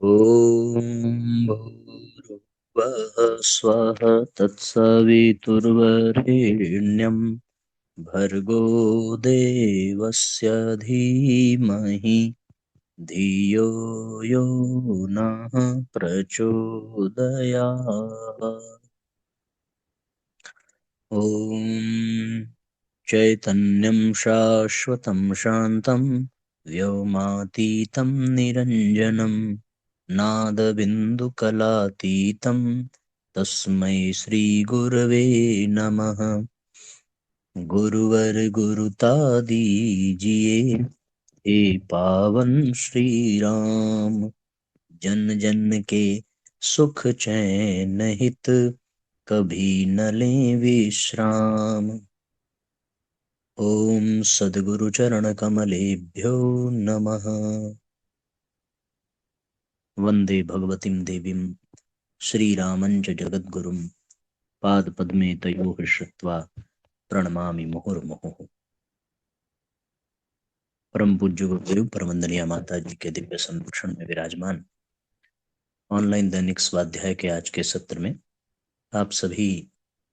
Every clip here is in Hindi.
ॐ भूर्भुवः स्वः तत्सवितुर्वरेण्यं भर्गो देवस्य धीमहि धियो यो नः प्रचोदयात्। ॐ चैतन्यं शाश्वतं शान्तं व्योमातीतं निरञ्जनं नादबिन्दुकलातीतं तस्मै श्रीगुरवे नमः। गुरुवर गुरुता दीजिए, हे पावन श्री राम। जन जन के सुख चैन हित कभी न लें विश्राम। ओम सद्गुरु चरण कमलेभ्यो नमः। वंदे भगवतीं देवीं श्रीरामञ्च जगद्गुरुं पादपद्मे तयोः श्रुत्वा प्रणमामि मुहुर्मुहुः। परम पूज्य गुरुदेव परमंदनीय माता जी के दिव्य संरक्षण में विराजमान ऑनलाइन दैनिक स्वाध्याय के आज के सत्र में आप सभी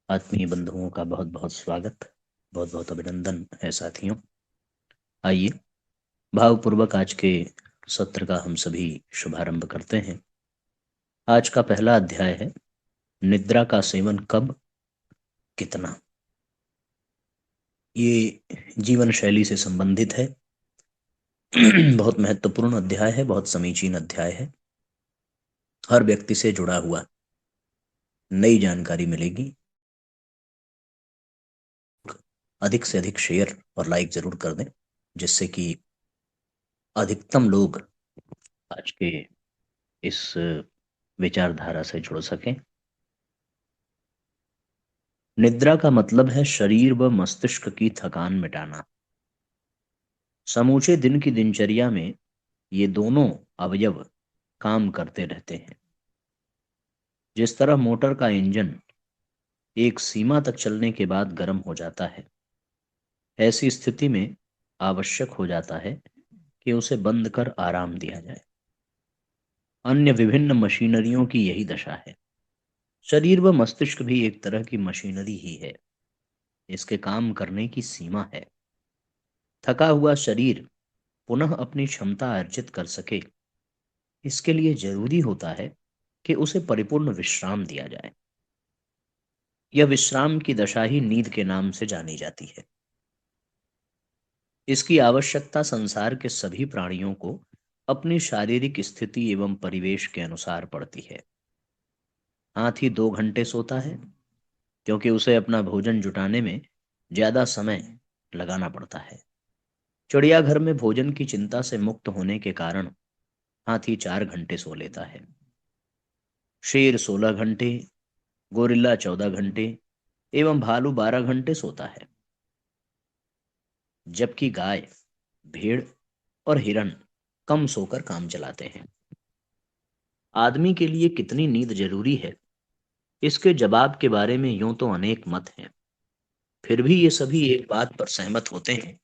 आत्मीय बंधुओं का बहुत बहुत स्वागत, बहुत बहुत अभिनंदन है साथियों। आइए भावपूर्वक आज के सत्र का हम सभी शुभारंभ करते हैं। आज का पहला अध्याय है निद्रा का सेवन कब कितना। ये जीवन शैली से संबंधित है। बहुत महत्वपूर्ण अध्याय है, बहुत समीचीन अध्याय है। हर व्यक्ति से जुड़ा हुआ नई जानकारी मिलेगी। अधिक से अधिक शेयर और लाइक जरूर कर दें, जिससे कि अधिकतम लोग आज के इस विचारधारा से जुड़ सकें। निद्रा का मतलब है शरीर व मस्तिष्क की थकान मिटाना। समूचे दिन की दिनचर्या में ये दोनों अवयव काम करते रहते हैं। जिस तरह मोटर का इंजन एक सीमा तक चलने के बाद गर्म हो जाता है, ऐसी स्थिति में आवश्यक हो जाता है कि उसे बंद कर आराम दिया जाए। अन्य विभिन्न मशीनरियों की यही दशा है। शरीर व मस्तिष्क भी एक तरह की मशीनरी ही है। इसके काम करने की सीमा है। थका हुआ शरीर पुनः अपनी क्षमता अर्जित कर सके, इसके लिए जरूरी होता है कि उसे परिपूर्ण विश्राम दिया जाए। यह विश्राम की दशा ही नींद के नाम से जानी जाती है। इसकी आवश्यकता संसार के सभी प्राणियों को अपनी शारीरिक स्थिति एवं परिवेश के अनुसार पड़ती है। हाथी 2 घंटे सोता है क्योंकि उसे अपना भोजन जुटाने में ज्यादा समय लगाना पड़ता है। चिड़ियाघर में भोजन की चिंता से मुक्त होने के कारण हाथी 4 घंटे सो लेता है। शेर 16 घंटे, गोरिल्ला 14 घंटे एवं भालू 12 घंटे सोता है। जबकि गाय, भेड़ और हिरण कम सोकर काम चलाते हैं। आदमी के लिए कितनी नींद जरूरी है, इसके जवाब के बारे में यूं तो अनेक मत हैं। फिर भी ये सभी एक बात पर सहमत होते हैं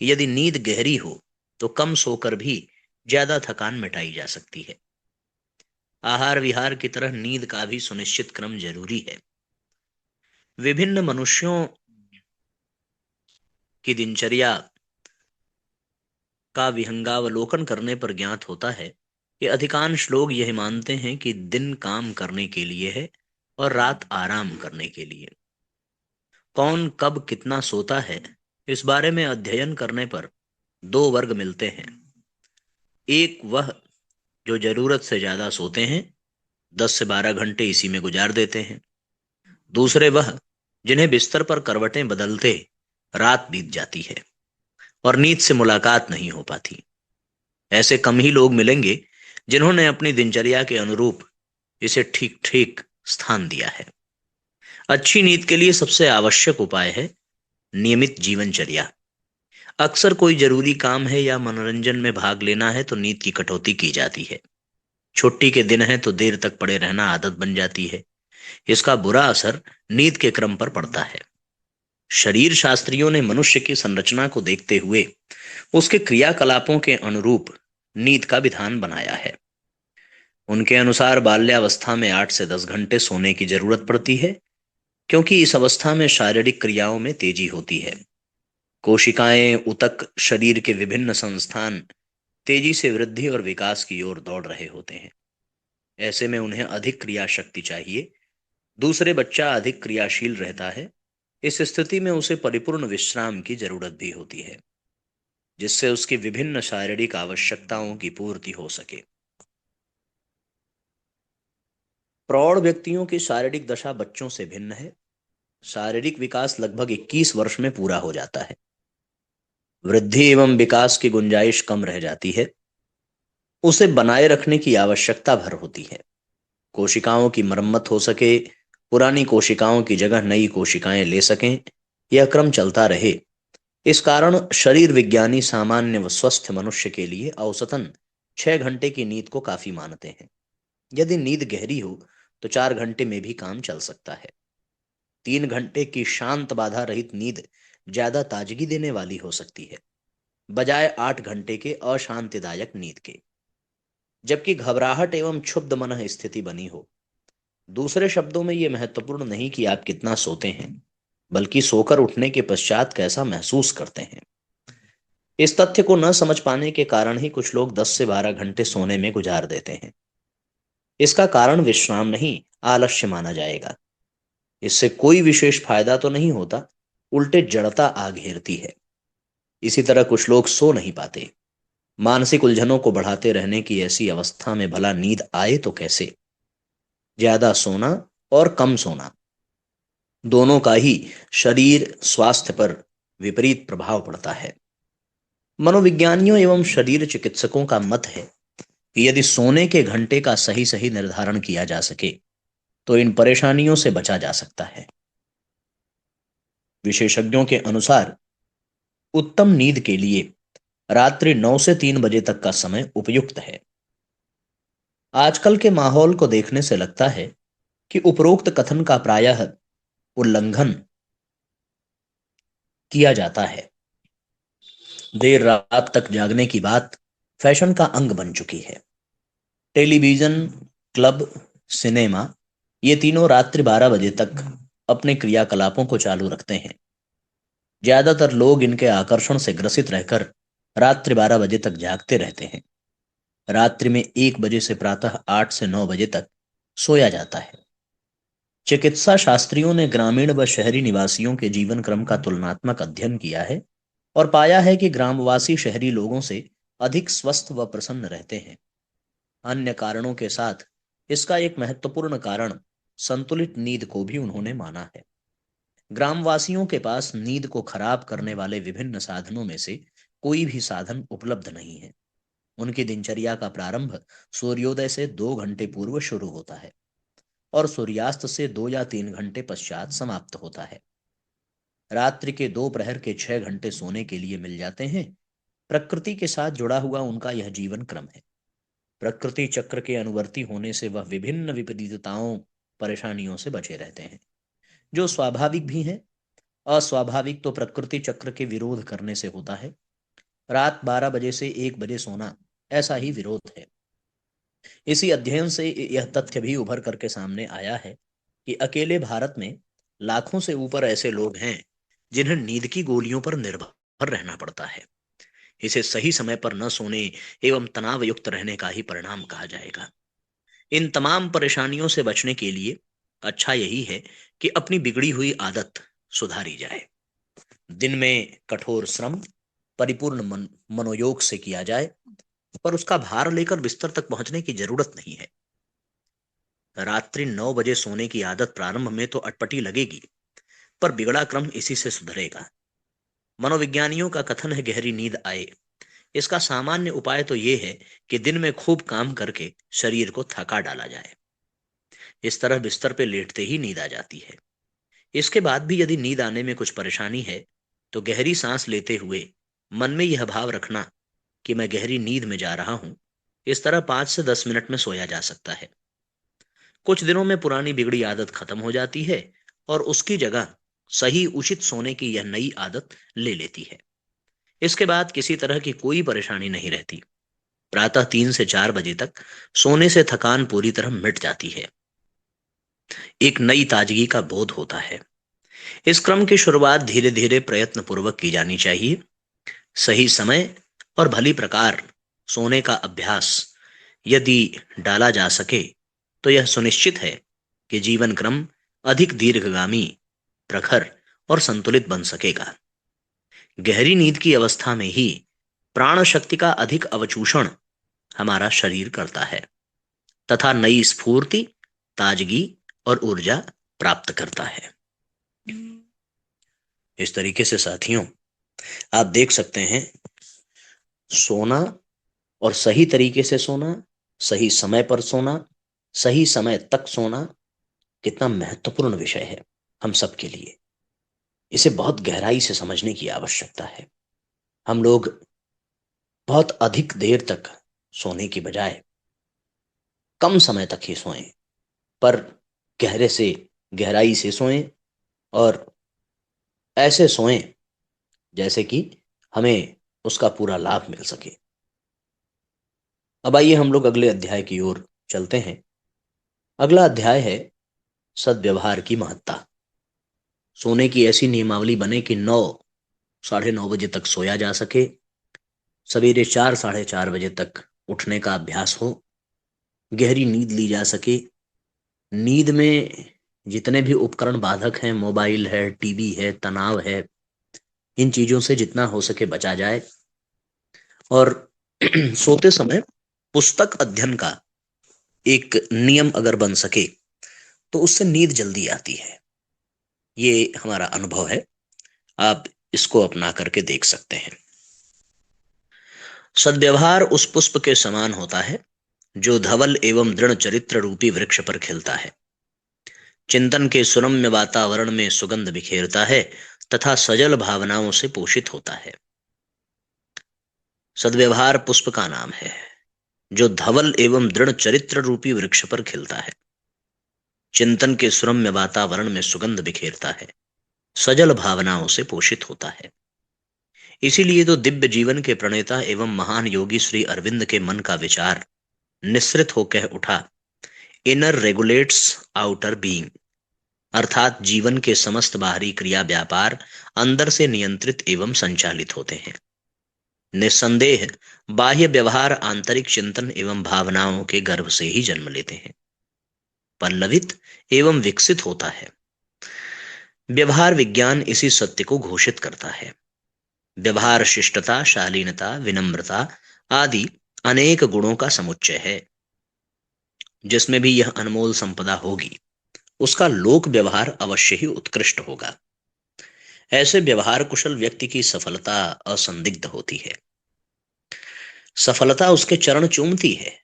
कि यदि नींद गहरी हो तो कम सोकर भी ज्यादा थकान मिटाई जा सकती है। आहार विहार की तरह नींद का भी सुनिश्चित क्रम जरूरी है। विभिन्न मनुष्यों की दिनचर्या का विहंगावलोकन करने पर ज्ञात होता है कि अधिकांश लोग यह मानते हैं कि दिन काम करने के लिए है और रात आराम करने के लिए। कौन कब कितना सोता है, इस बारे में अध्ययन करने पर दो वर्ग मिलते हैं। एक वह जो जरूरत से ज्यादा सोते हैं, 10 से 12 घंटे इसी में गुजार देते हैं। दूसरे वह जिन्हें बिस्तर पर करवटें बदलते रात बीत जाती है और नींद से मुलाकात नहीं हो पाती। ऐसे कम ही लोग मिलेंगे जिन्होंने अपनी दिनचर्या के अनुरूप इसे ठीक ठीक स्थान दिया है। अच्छी नींद के लिए सबसे आवश्यक उपाय है नियमित जीवनचर्या। अक्सर कोई जरूरी काम है या मनोरंजन में भाग लेना है तो नींद की कटौती की जाती है। छुट्टी के दिन है तो देर तक पड़े रहना आदत बन जाती है। इसका बुरा असर नींद के क्रम पर पड़ता है। शरीर शास्त्रियों ने मनुष्य की संरचना को देखते हुए उसके क्रियाकलापों के अनुरूप नींद का विधान बनाया है। उनके अनुसार बाल्यावस्था में 8 से 10 घंटे सोने की जरूरत पड़ती है, क्योंकि इस अवस्था में शारीरिक क्रियाओं में तेजी होती है। कोशिकाएं, ऊतक, शरीर के विभिन्न संस्थान तेजी से वृद्धि और विकास की ओर दौड़ रहे होते हैं। ऐसे में उन्हें अधिक क्रिया शक्ति चाहिए। दूसरे बच्चा अधिक क्रियाशील रहता है। इस स्थिति में उसे परिपूर्ण विश्राम की जरूरत भी होती है, जिससे उसकी विभिन्न शारीरिक आवश्यकताओं की पूर्ति हो सके। प्रौढ़ व्यक्तियों की शारीरिक दशा बच्चों से भिन्न है। शारीरिक विकास लगभग 21 वर्ष में पूरा हो जाता है। वृद्धि एवं विकास की गुंजाइश कम रह जाती है। उसे बनाए रखने की आवश्यकता भर होती है। कोशिकाओं की मरम्मत हो सके, पुरानी कोशिकाओं की जगह नई कोशिकाएं ले सकें, यह क्रम चलता रहे। इस कारण शरीर विज्ञानी सामान्य व स्वस्थ मनुष्य के लिए औसतन 6 घंटे की नींद को काफी मानते हैं। यदि नींद गहरी हो तो 4 घंटे में भी काम चल सकता है। 3 घंटे की शांत बाधा रहित नींद ज्यादा ताजगी देने वाली हो सकती है, बजाय 8 घंटे के अशांतिदायक नींद के, जबकि घबराहट एवं क्षुब्ध मन स्थिति बनी हो। दूसरे शब्दों में यह महत्वपूर्ण नहीं कि आप कितना सोते हैं, बल्कि सोकर उठने के पश्चात कैसा महसूस करते हैं। इस तथ्य को न समझ पाने के कारण ही कुछ लोग 10 से 12 घंटे सोने में गुजार देते हैं। इसका कारण विश्राम नहीं, आलस्य माना जाएगा। इससे कोई विशेष फायदा तो नहीं होता, उल्टे जड़ता आ घेरती है। इसी तरह कुछ लोग सो नहीं पाते। मानसिक उलझनों को बढ़ाते रहने की ऐसी अवस्था में भला नींद आए तो कैसे? ज्यादा सोना और कम सोना दोनों का ही शरीर स्वास्थ्य पर विपरीत प्रभाव पड़ता है। मनोविज्ञानियों एवं शरीर चिकित्सकों का मत है कि यदि सोने के घंटे का सही सही निर्धारण किया जा सके तो इन परेशानियों से बचा जा सकता है। विशेषज्ञों के अनुसार उत्तम नींद के लिए रात्रि 9 से 3 बजे तक का समय उपयुक्त है। आजकल के माहौल को देखने से लगता है कि उपरोक्त कथन का प्रायः उल्लंघन किया जाता है। देर रात तक जागने की बात फैशन का अंग बन चुकी है। टेलीविजन, क्लब, सिनेमा, ये तीनों रात्रि 12 बजे तक अपने क्रियाकलापों को चालू रखते हैं। ज्यादातर लोग इनके आकर्षण से ग्रसित रहकर रात्रि 12 बजे तक जागते रहते हैं। रात्रि में 1 बजे से प्रातः 8 से 9 बजे तक सोया जाता है। चिकित्सा शास्त्रियों ने ग्रामीण व शहरी निवासियों के जीवन क्रम का तुलनात्मक अध्ययन किया है और पाया है कि ग्रामवासी शहरी लोगों से अधिक स्वस्थ व प्रसन्न रहते हैं। अन्य कारणों के साथ इसका एक महत्वपूर्ण कारण संतुलित नींद को भी उन्होंने माना है। ग्रामवासियों के पास नींद को खराब करने वाले विभिन्न साधनों में से कोई भी साधन उपलब्ध नहीं है। उनकी दिनचर्या का प्रारंभ सूर्योदय से 2 घंटे पूर्व शुरू होता है और सूर्यास्त से 2 या 3 घंटे पश्चात समाप्त होता है। रात्रि के दोपहर के 6 घंटे सोने के लिए मिल जाते हैं। प्रकृति के साथ जुड़ा हुआ उनका यह जीवन क्रम है। प्रकृति चक्र के अनुवर्ती होने से वह विभिन्न विपरीतताओं, परेशानियों से बचे रहते हैं, जो स्वाभाविक भी हैं। अस्वाभाविक तो प्रकृति चक्र के विरोध करने से होता है। रात 12 बजे से 1 बजे सोना ऐसा ही विरोध है। इसी अध्ययन से यह तथ्य भी उभर करके सामने आया है कि अकेले भारत में लाखों से ऊपर ऐसे लोग हैं जिन्हें नींद की गोलियों पर निर्भर रहना पड़ता है। इसे सही समय पर न सोने एवं तनाव युक्त रहने का ही परिणाम कहा जाएगा। इन तमाम परेशानियों से बचने के लिए अच्छा यही है कि अपनी बिगड़ी हुई आदत सुधारी जाए। दिन में कठोर श्रम परिपूर्ण मनोयोग से किया जाए, पर उसका भार लेकर बिस्तर तक पहुंचने की जरूरत नहीं है। रात्रि 9 बजे सोने की आदत प्रारंभ में तो अटपटी लगेगी, पर बिगड़ा क्रम इसी से सुधरेगा। मनोविज्ञानियों का कथन है गहरी नींद आए। इसका सामान्य उपाय तो यह है कि दिन में खूब काम करके शरीर को थका डाला जाए। इस तरह बिस्तर पे लेटते ही नींद आ जाती है। इसके बाद भी यदि नींद आने में कुछ परेशानी है तो गहरी सांस लेते हुए मन में यह भाव रखना कि मैं गहरी नींद में जा रहा हूं। इस तरह 5 से 10 मिनट में सोया जा सकता है। कुछ दिनों में पुरानी बिगड़ी आदत खत्म हो जाती है और उसकी जगह सही उचित सोने की यह नई आदत ले लेती है। इसके बाद किसी तरह की कोई परेशानी नहीं रहती। प्रातः 3 से 4 बजे तक सोने से थकान पूरी तरह मिट जाती है। एक नई ताजगी का बोध होता है। इस क्रम की शुरुआत धीरे धीरे प्रयत्न पूर्वक की जानी चाहिए। सही समय और भली प्रकार सोने का अभ्यास यदि डाला जा सके तो यह सुनिश्चित है कि जीवन क्रम अधिक दीर्घगामी, प्रखर और संतुलित बन सकेगा। गहरी नींद की अवस्था में ही प्राण शक्ति का अधिक अवचूषण हमारा शरीर करता है तथा नई स्फूर्ति, ताजगी और ऊर्जा प्राप्त करता है। इस तरीके से साथियों, आप देख सकते हैं सोना और सही तरीके से सोना, सही समय पर सोना, सही समय तक सोना कितना महत्वपूर्ण विषय है हम सब के लिए। इसे बहुत गहराई से समझने की आवश्यकता है। हम लोग बहुत अधिक देर तक सोने की बजाय कम समय तक ही सोएं, पर गहराई से सोएं और ऐसे सोएं जैसे कि हमें उसका पूरा लाभ मिल सके। अब आइए हम लोग अगले अध्याय की ओर चलते हैं। अगला अध्याय है सद्व्यवहार की महत्ता। सोने की ऐसी नियमावली बने कि 9, 9:30 बजे तक सोया जा सके, सवेरे 4, 4:30 बजे तक उठने का अभ्यास हो, गहरी नींद ली जा सके। नींद में जितने भी उपकरण बाधक हैं, मोबाइल है, टीवी है, तनाव है, इन चीजों से जितना हो सके बचा जाए। और सोते समय पुस्तक अध्ययन का एक नियम अगर बन सके तो उससे नींद जल्दी आती है। ये हमारा अनुभव है, आप इसको अपना करके देख सकते हैं। सद्व्यवहार उस पुष्प के समान होता है जो धवल एवं दृढ़ चरित्र रूपी वृक्ष पर खिलता है, चिंतन के सुरम्य वातावरण में सुगंध बिखेरता है तथा सजल भावनाओं से पोषित होता है। सद्व्यवहार पुष्प का नाम है जो धवल एवं दृढ़ चरित्र रूपी वृक्ष पर खिलता है, चिंतन के सुरम्य वातावरण में सुगंध बिखेरता है, सजल भावनाओं से पोषित होता है। इसीलिए तो दिव्य जीवन के प्रणेता एवं महान योगी श्री अरविंद के मन का विचार निस्सृत हो कह उठा, इनर रेगुलेट्स आउटर बीइंग, अर्थात जीवन के समस्त बाहरी क्रिया व्यापार अंदर से नियंत्रित एवं संचालित होते हैं। निस्संदेह बाह्य व्यवहार आंतरिक चिंतन एवं भावनाओं के गर्भ से ही जन्म लेते हैं, पल्लवित एवं विकसित होता है। व्यवहार विज्ञान इसी सत्य को घोषित करता है। व्यवहार शिष्टता, शालीनता, विनम्रता आदि अनेक गुणों का समुच्चय है। जिसमें भी यह अनमोल संपदा होगी उसका लोक व्यवहार अवश्य ही उत्कृष्ट होगा। ऐसे व्यवहार कुशल व्यक्ति की सफलता असंदिग्ध होती है। सफलता उसके चरण चूमती है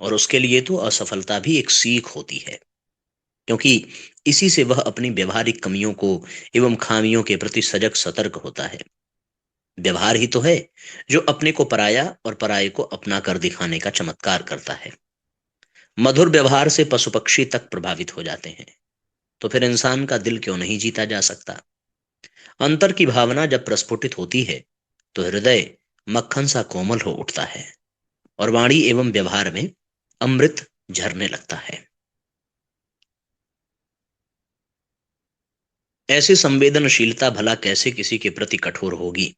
और उसके लिए तो असफलता भी एक सीख होती है, क्योंकि इसी से वह अपनी व्यवहारिक कमियों को एवं खामियों के प्रति सजग सतर्क होता है। व्यवहार ही तो है जो अपने को पराया और पराये को अपना कर दिखाने का चमत्कार करता है। मधुर व्यवहार से पशु पक्षी तक प्रभावित हो जाते हैं, तो फिर इंसान का दिल क्यों नहीं जीता जा सकता। अंतर की भावना जब प्रस्फुटित होती है तो हृदय मक्खन सा कोमल हो उठता है और वाणी एवं व्यवहार में अमृत झरने लगता है। ऐसी संवेदनशीलता भला कैसे किसी के प्रति कठोर होगी।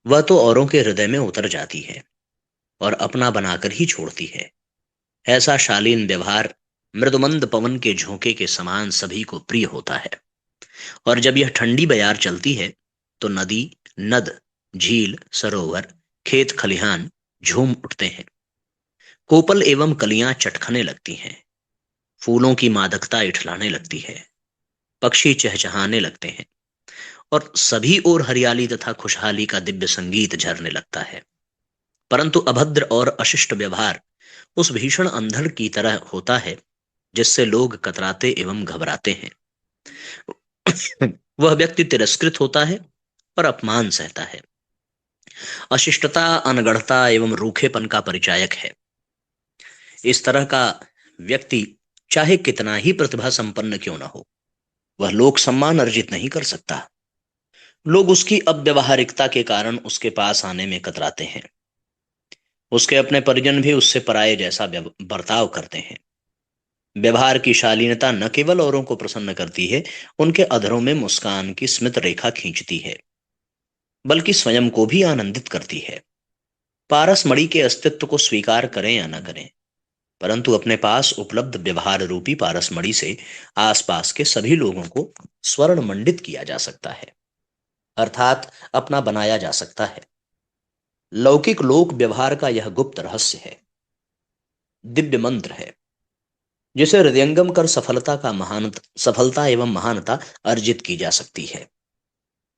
वह तो औरों के हृदय में उतर जाती है और अपना बनाकर ही छोड़ती है। ऐसा शालीन व्यवहार मृदुमंद पवन के झोंके के समान सभी को प्रिय होता है। और जब यह ठंडी बयार चलती है तो नदी, नद, झील, सरोवर, खेत खलिहान झूम उठते हैं। कोपल एवं कलियां चटखने लगती हैं, फूलों की मादकता इठलाने लगती है, पक्षी चहचहाने लगते हैं और सभी ओर हरियाली तथा खुशहाली का दिव्य संगीत झरने लगता है। परंतु अभद्र और अशिष्ट व्यवहार उस भीषण अंधड़ की तरह होता है जिससे लोग कतराते एवं घबराते हैं। वह व्यक्ति तिरस्कृत होता है और अपमान सहता है। अशिष्टता, अनगढ़ता एवं रूखेपन का परिचायक है। इस तरह का व्यक्ति चाहे कितना ही प्रतिभा संपन्न क्यों न हो, वह लोक सम्मान अर्जित नहीं कर सकता। लोग उसकी अव्यवहारिकता के कारण उसके पास आने में कतराते हैं। उसके अपने परिजन भी उससे पराये जैसा बर्ताव करते हैं। व्यवहार की शालीनता न केवल औरों को प्रसन्न करती है, उनके अधरों में मुस्कान की स्मित रेखा खींचती है, बल्कि स्वयं को भी आनंदित करती है। पारसमणि के अस्तित्व को स्वीकार करें या न करें, परंतु अपने पास उपलब्ध व्यवहार रूपी पारसमणि से आसपास के सभी लोगों को स्वर्ण मंडित किया जा सकता है, अर्थात अपना बनाया जा सकता है। लौकिक लोक व्यवहार का यह गुप्त रहस्य है, दिव्य मंत्र है, जिसे हृदयंगम कर सफलता एवं महानता अर्जित की जा सकती है।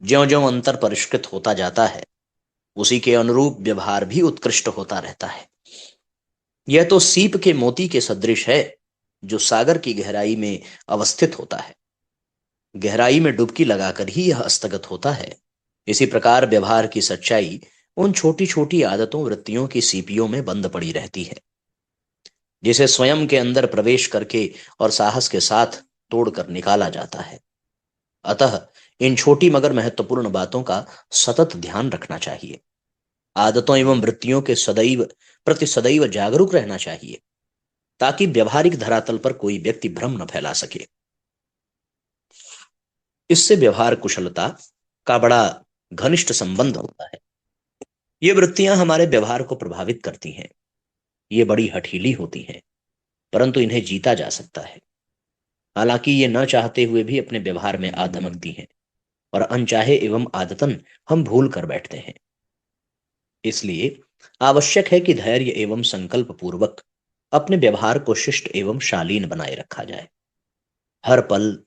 ज्यो ज्यो अंतर परिष्कृत होता जाता है, उसी के अनुरूप व्यवहार भी उत्कृष्ट होता रहता है। यह तो सीप के मोती के सदृश है, जो सागर की गहराई में अवस्थित होता है। गहराई में डुबकी लगाकर ही यह हस्तगत होता है। इसी प्रकार व्यवहार की सच्चाई उन छोटी छोटी आदतों वृत्तियों की सीपियों में बंद पड़ी रहती है, जिसे स्वयं के अंदर प्रवेश करके और साहस के साथ तोड़कर निकाला जाता है। अतः इन छोटी मगर महत्वपूर्ण बातों का सतत ध्यान रखना चाहिए। आदतों एवं वृत्तियों के सदैव जागरूक रहना चाहिए, ताकि व्यवहारिक धरातल पर कोई व्यक्ति भ्रम न फैला सके। इससे व्यवहार कुशलता का बड़ा घनिष्ठ संबंध होता है। ये वृत्तियां हमारे व्यवहार को प्रभावित करती हैं। ये बड़ी हठीली होती हैं, परंतु इन्हें जीता जा सकता है। हालांकि ये न चाहते हुए भी अपने व्यवहार में आ धमकती हैं, और अनचाहे एवं आदतन हम भूल कर बैठते हैं। इसलिए आवश्यक है कि धैर्य एवं संकल्प पूर्वक अपने व्यवहार को शिष्ट एवं शालीन बनाए रखा जाए। हर पल,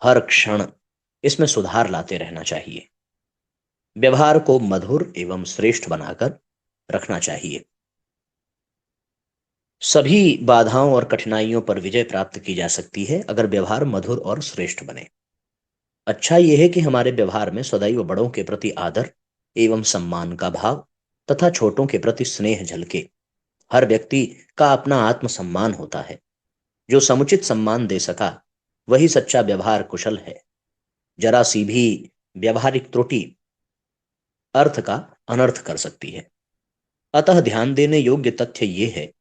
हर क्षण इसमें सुधार लाते रहना चाहिए। व्यवहार को मधुर एवं श्रेष्ठ बनाकर रखना चाहिए। सभी बाधाओं और कठिनाइयों पर विजय प्राप्त की जा सकती है, अगर व्यवहार मधुर और श्रेष्ठ बने। अच्छा यह है कि हमारे व्यवहार में सदैव बड़ों के प्रति आदर एवं सम्मान का भाव तथा छोटों के प्रति स्नेह झलके। हर व्यक्ति का अपना आत्मसम्मान होता है। जो समुचित सम्मान दे सका, वही सच्चा व्यवहार कुशल है। जरा सी भी व्यवहारिक त्रुटि अर्थ का अनर्थ कर सकती है। अतः ध्यान देने योग्य तथ्य यह है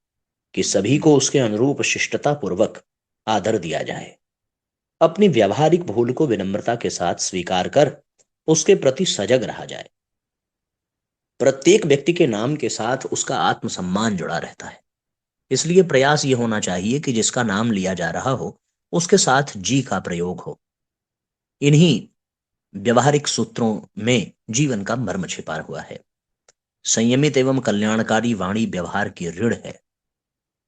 कि सभी को उसके अनुरूप शिष्टता पूर्वक आदर दिया जाए। अपनी व्यावहारिक भूल को विनम्रता के साथ स्वीकार कर उसके प्रति सजग रहा जाए। प्रत्येक व्यक्ति के नाम के साथ उसका आत्मसम्मान जुड़ा रहता है। इसलिए प्रयास यह होना चाहिए कि जिसका नाम लिया जा रहा हो, उसके साथ जी का प्रयोग हो। इन्हीं व्यवहारिक सूत्रों में जीवन का मर्म छिपा हुआ है। संयमित एवं कल्याणकारी वाणी व्यवहार की ऋढ़ है।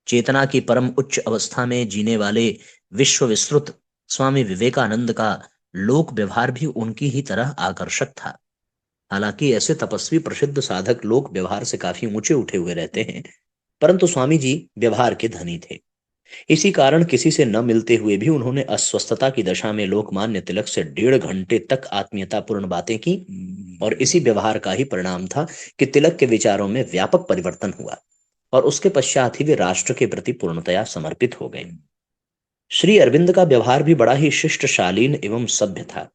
चेतना की परम उच्च अवस्था में जीने वाले विश्व विस्तृत स्वामी विवेकानंद का लोक व्यवहार भी उनकी ही तरह आकर्षक था। हालांकि ऐसे तपस्वी प्रसिद्ध साधक लोक व्यवहार से काफी ऊंचे उठे हुए रहते हैं, परंतु स्वामी जी व्यवहार के धनी थे। इसी कारण किसी से न मिलते हुए भी उन्होंने अस्वस्थता की दशा में लोकमान्य तिलक से 1.5 घंटे तक आत्मीयतापूर्ण बातें की, और इसी व्यवहार का ही परिणाम था कि तिलक के विचारों में व्यापक परिवर्तन हुआ, और उसके पश्चात ही वे राष्ट्र के प्रति पूर्णतया समर्पित हो गए। श्री अरविंद का व्यवहार भी बड़ा ही शिष्ट, शालीन एवं सभ्य था।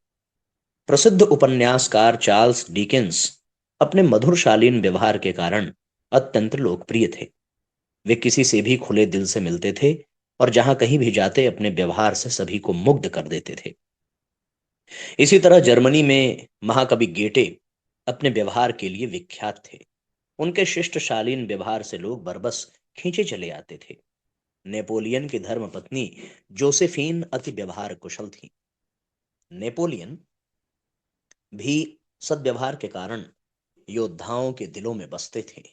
प्रसिद्ध उपन्यासकार चार्ल्स डिकेंस अपने मधुर शालीन व्यवहार के कारण अत्यंत लोकप्रिय थे। वे किसी से भी खुले दिल से मिलते थे, और जहां कहीं भी जाते अपने व्यवहार से सभी को मुग्ध कर देते थे। इसी तरह जर्मनी में महाकवि गेटे अपने व्यवहार के लिए विख्यात थे। उनके शिष्ट शालीन व्यवहार से लोग बरबस खींचे चले आते थे। नेपोलियन की धर्मपत्नी जोसेफीन अति व्यवहार कुशल थी। नेपोलियन भी सद्व्यवहार के कारण योद्धाओं के दिलों में बसते थे।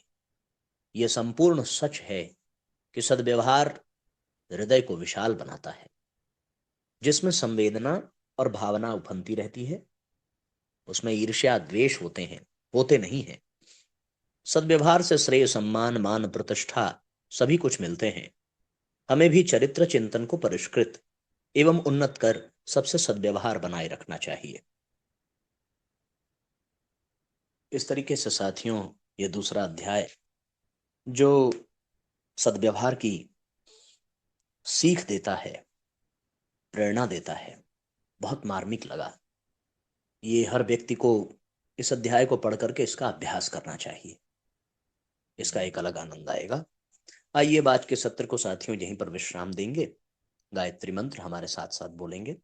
यह संपूर्ण सच है कि सद्व्यवहार हृदय को विशाल बनाता है। जिसमें संवेदना और भावना उफनती रहती है, उसमें ईर्ष्या द्वेष होते नहीं हैं। सद्व्यवहार से श्रेय, सम्मान, मान, प्रतिष्ठा सभी कुछ मिलते हैं। हमें भी चरित्र चिंतन को परिष्कृत एवं उन्नत कर सबसे सद्व्यवहार बनाए रखना चाहिए। इस तरीके से साथियों, ये दूसरा अध्याय जो सद्व्यवहार की सीख देता है, प्रेरणा देता है, बहुत मार्मिक लगा। ये हर व्यक्ति को इस अध्याय को पढ़ करके इसका अभ्यास करना चाहिए। इसका एक अलग आनंद आएगा। आइए अब आज के सत्र को साथियों यहीं पर विश्राम देंगे। गायत्री मंत्र हमारे साथ साथ बोलेंगे।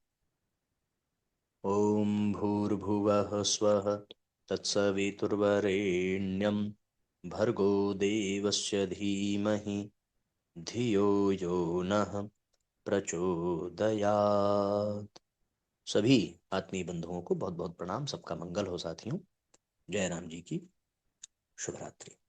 ओम भूर्भुवः स्वः तत्सवितुर्वरेण्यं भर्गो देवस्य धीमहि धियो यो नः प्रचोदयात्। सभी आत्मीय बंधुओं को बहुत बहुत प्रणाम। सबका मंगल हो साथियों। जय राम जी की। शुभ रात्रि।